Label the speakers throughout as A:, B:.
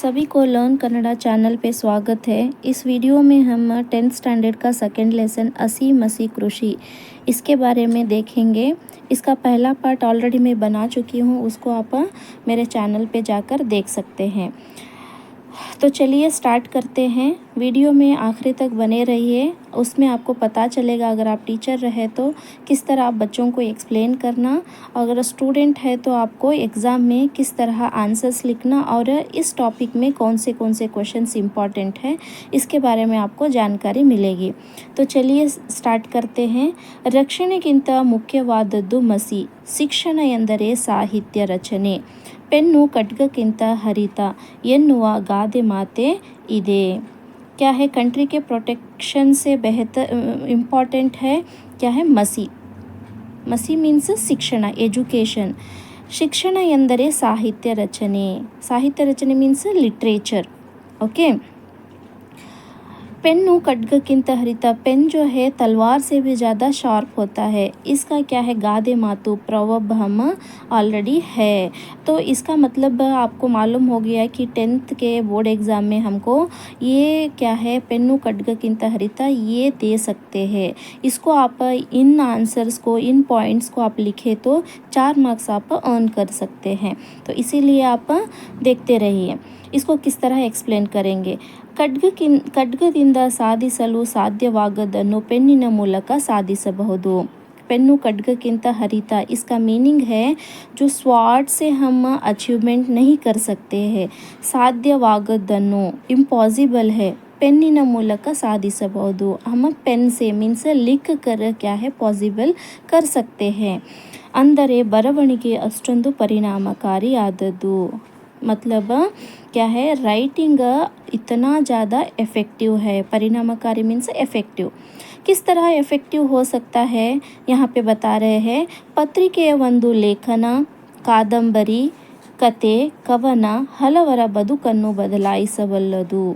A: सभी को learn Kannada channel पे स्वागत है। इस वीडियो में हम 10th स्टैंडर्ड का सेकंड लेसन असी मसी कृषि इसके बारे में देखेंगे। इसका पहला पार्ट ऑलरेडी मैं बना चुकी हूँ, उसको आप मेरे चैनल पे जाकर देख सकते हैं। तो चलिए स्टार्ट करते हैं। वीडियो में आखिरी तक बने रहिए, उसमें आपको पता चलेगा अगर आप टीचर रहे तो किस तरह आप बच्चों को एक्सप्लेन करना, अगर स्टूडेंट है तो आपको एग्ज़ाम में किस तरह आंसर्स लिखना और इस टॉपिक में कौन से क्वेश्चंस इंपॉर्टेंट है इसके बारे में आपको जानकारी मिलेगी। तो चलिए स्टार्ट करते हैं। ರಕ್ಷಣೆಗಿಂತ ಮುಖ್ಯವಾದದ್ದು ಮಸಿ, ಶಿಕ್ಷಣ ಎಂದರೆ ಸಾಹಿತ್ಯ ರಚನೆ, ಪೆನ್ನು ಖಡ್ಗಕ್ಕಿಂತ ಹರಿತ ಎನ್ನುವ ಗಾದೆ ಮಾತೆ ಇದೆ। क्या है, कंट्री के प्रोटेक्शन से बेहतर इम्पॉर्टेंट है क्या है, मसी। मसी मीन्स शिक्षण, एजुकेशन। ಶಿಕ್ಷಣ ಎಂದರೆ ಸಾಹಿತ್ಯ ರಚನೆ, ಸಾಹಿತ್ಯ ರಚನೆ मीन्स लिटरेचर। ओके। पेन्नु खड्गक्किंत हरिता, पेन जो है तलवार से भी ज़्यादा शार्प होता है। इसका क्या है, गादे मातु, प्रवर्ब हम ऑलरेडी है। तो इसका मतलब आपको मालूम हो गया कि 10th के बोर्ड एग्ज़ाम में हमको ये क्या है, पेन्नु खड्गक्किंत हरिता ये दे सकते हैं। इसको आप इन आंसर्स को, इन पॉइंट्स को आप लिखे तो 4 मार्क्स आप अर्न कर सकते हैं। तो इसीलिए आप देखते रहिए। इसको किस तरह एक्सप्लेन करेंगे। ಖಡ್ಗದಿಂದ ಸಾಧಿಸಲು ಸಾಧ್ಯವಾಗದನ್ನು ಪೆನ್ನಿನ ಮೂಲಕ ಸಾಧಿಸಬಹುದು। पेन्नु खड्गक्किंत हरिता, इसका मीनिंग है जो स्वार्ड से हम अचीवमेंट नहीं कर सकते हैं, ಸಾಧ್ಯವಾಗದನ್ನು इम्पॉसिबल है, पेन्निನ ಮೂಲಕ ಸಾಧಿಸಬಹುದು, हम पेन से मीन्स लिख कर क्या है पॉसिबल कर सकते हैं। ಅಂದರೆ ಬರವಣಿಗೆ ಅಷ್ಟೊಂದು ಪರಿಣಾಮಕಾರಿ ಆದದ್ದು, मतलब क्या है, राइटिंग इतना ज़्यादा इफ़ेक्टिव है। परिणामकारी मीन्स इफ़ेक्टिव। किस तरह इफ़ेक्टिव हो सकता है यहाँ पे बता रहे हैं। ಪತ್ರಿಕೆಯ ಒಂದು ಲೇಖನ, ಕಾದಂಬರಿ, ಕತೆ, ಕವನ ಹಲವರ ಬದುಕನ್ನು ಬದಲಾಯಿಸಬಲ್ಲದು।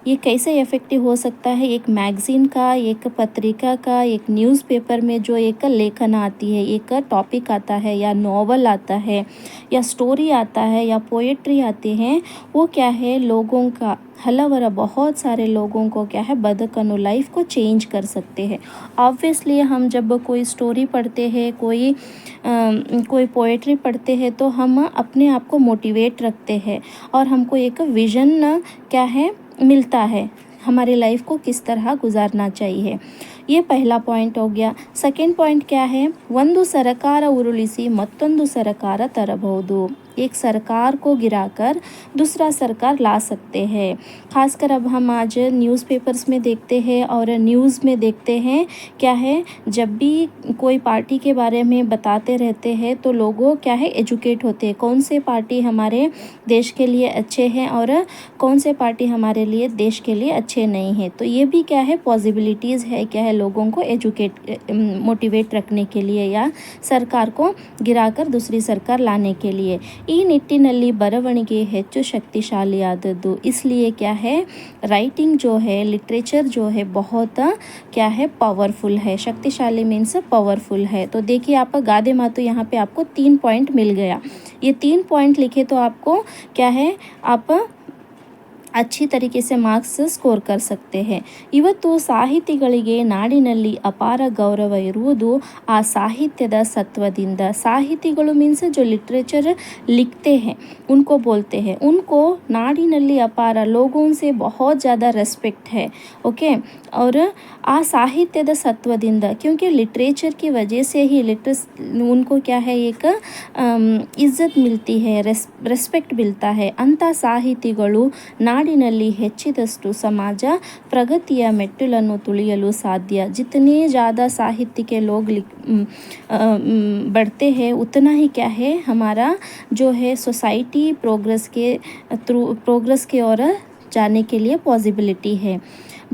A: ये कैसे इफ़ेक्टिव हो सकता है, एक मैगज़ीन का, एक पत्रिका का, एक न्यूज़पेपर में जो एक लेखन आती है, एक टॉपिक आता है या नॉवल आता है या स्टोरी आता है या पोएट्री आती हैं, वो क्या है लोगों का हलवर बहुत सारे लोगों को क्या है बदकनु लाइफ को चेंज कर सकते हैं। ऑब्वियसली हम जब कोई स्टोरी पढ़ते हैं, कोई पोएट्री पढ़ते हैं तो हम अपने आप को मोटिवेट रखते हैं और हमको एक विज़न क्या है मिलता है, हमारी लाइफ को किस तरह गुजारना चाहिए। ये पहला पॉइंट हो गया। सेकेंड पॉइंट क्या है, ಒಂದು सरकार ಉರುಳಿಸಿ ಮತ್ತೊಂದು सरकार ತರಬಹುದು। एक सरकार को गिराकर दूसरा सरकार ला सकते हैं। खासकर अब हम आज न्यूज़पेपर्स में देखते हैं और न्यूज़ में देखते हैं क्या है, जब भी कोई पार्टी के बारे में बताते रहते हैं तो लोगों क्या है एजुकेट होते हैं, कौन से पार्टी हमारे देश के लिए अच्छे हैं और कौन से पार्टी हमारे लिए देश के लिए अच्छे नहीं हैं। तो ये भी क्या है पॉसिबिलिटीज़ है क्या है लोगों को मोटिवेट रखने के लिए या सरकार को गिराकर दूसरी सरकार लाने के लिए। ಈ ನಿಟ್ಟಿನಲ್ಲಿ ಬರವಣಿಗೆ ಹೆಚ್ಚು शक्तिशालीआदದ್ದು, इसलिए क्या है राइटिंग जो है, लिटरेचर जो है बहुत क्या है पावरफुल है। शक्तिशाली मीन्स पावरफुल है। तो देखिए आप गादे मातु यहाँ पे आपको 3 पॉइंट मिल गया। ये 3 पॉइंट लिखे तो आपको क्या है आप अच्छी तरीके से मार्क्स स्कोर कर सकते हैं। ಇವತ್ತು ಸಾಹಿತಿಗಳಿಗೆ ನಾಡಿನಲ್ಲಿ ಅಪಾರ ಗೌರವ ಇರುವುದು ಆ ಸಾಹಿತ್ಯದ ಸತ್ವದಿಂದ। ಸಾಹಿತಿಗಳು मीन्स जो लिटरेचर लिखते हैं उनको बोलते हैं, उनको नाडिनल्ली अपार लोगों से बहुत ज़्यादा रेस्पेक्ट है। ओके। और आ साहित्यದ सत्वದಿಂದ, क्योंकि लिटरेचर की वजह से ही उनको क्या है एक इज्जत मिलती है, रेस्पेक्ट मिलता है। अंಥ ಸಾಹಿತಿಗಳು नाडिನಲ್ಲಿ ಹೆಚ್ಚಿದಷ್ಟು समाज प्रगतिಯ ಮೆಟ್ಟಿಲನ್ನು ತುಳಿಯಲು साध्य। जितने ज़्यादा साहित्य के लोग बढ़ते हैं उतना ही क्या है हमारा जो है सोसाइटी प्रोग्रेस के ओर जाने के लिए पॉसिबिलिटी है।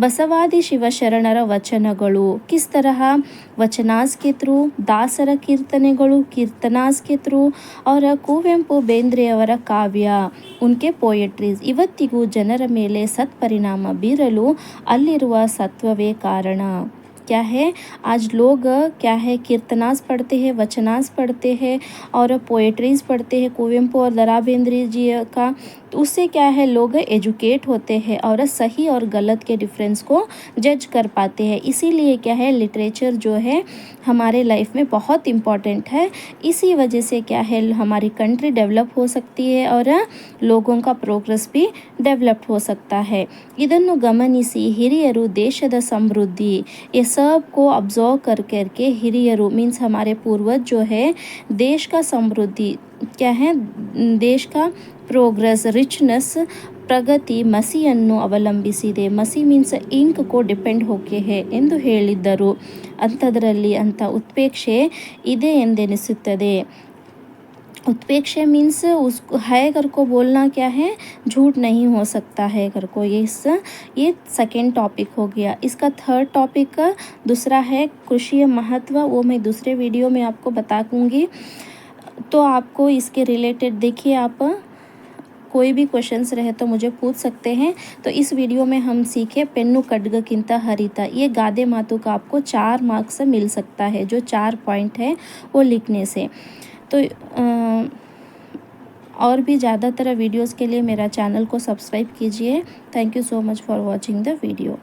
A: ಬಸವಾದಿ ಶಿವಶರಣರ ವಚನಗಳು किस तरह वचनास के थ्रू, दासर कीर्तनेಗಳು कीर्तनास के थ्रू और ಕುವೆಂಪು ಬೇಂದ್ರೆಯವರ ಕಾವ್ಯ, उनके पोएट्रीज ಇವತ್ತಿಗೂ ಜನರ ಮೇಲೆ ಸತ್ಪರಿಣಾಮ ಬೀರಲು ಅಲ್ಲಿರುವ ಸತ್ವವೇ ಕಾರಣ। क्या है, आज लोग क्या है कीर्तनास पढ़ते हैं, वचनास पढ़ते हैं और पोएट्रीज़ पढ़ते हैं कुवेंपु और द रा बेंद्रे जी का। तो उससे क्या है लोग एजुकेट होते हैं और सही और गलत के डिफरेंस को जज कर पाते हैं। इसीलिए क्या है लिटरेचर जो है हमारे लाइफ में बहुत इम्पॉर्टेंट है। इसी वजह से क्या है हमारी कंट्री डेवलप हो सकती है और लोगों का प्रोग्रेस भी डेवलप हो सकता है। ಇದನ್ನು ಗಮನಿಸಿ ಹಿರಿಯರು ದೇಶದ ಸಮೃದ್ಧಿ ये सब को ऑब्जर्व कर करके हिरियरू मीन्स हमारे पूर्वज जो है देश का समृद्धि क्या है, देश का ಪ್ರೋಗ್ರೆಸ್ ರಿಚ್ನೆಸ್ ಪ್ರಗತಿ ಮಸಿಯನ್ನು ಅವಲಂಬಿಸಿದೆ. ಮಸಿ ಮೀನ್ಸ್ ಇಂಕ್ ಕೋ ಡಿಪೆಂಡ್ ಹೋಕೆ ಹೇ ಎಂದು ಹೇಳಿದ್ದರು. ಅಂಥದ್ರಲ್ಲಿ ಅಂಥ ಉತ್ಪ್ರೇಕ್ಷೆ ಇದೆ ಎಂದೆನಿಸುತ್ತದೆ. उत्प्रेक्षा मीन्स उसको है घर को बोलना क्या है, झूठ नहीं हो सकता है घर को। ये सेकेंड टॉपिक हो गया। इसका थर्ड टॉपिक दूसरा है कृषि महत्व, वो मैं दूसरे वीडियो में आपको बताऊंगी। तो आपको इसके रिलेटेड देखिए, आप कोई भी क्वेश्चंस रहे तो मुझे पूछ सकते हैं। तो इस वीडियो में हम सीखे पेन्नु खड्गक्किंत हरिता, ये गादे मातु का आपको 4 मार्क्स मिल सकता है, जो 4 पॉइंट है वो लिखने से। तो और भी ज़्यादातर वीडियोस के लिए मेरा चैनल को सब्सक्राइब कीजिए। Thank you so much for watching the video.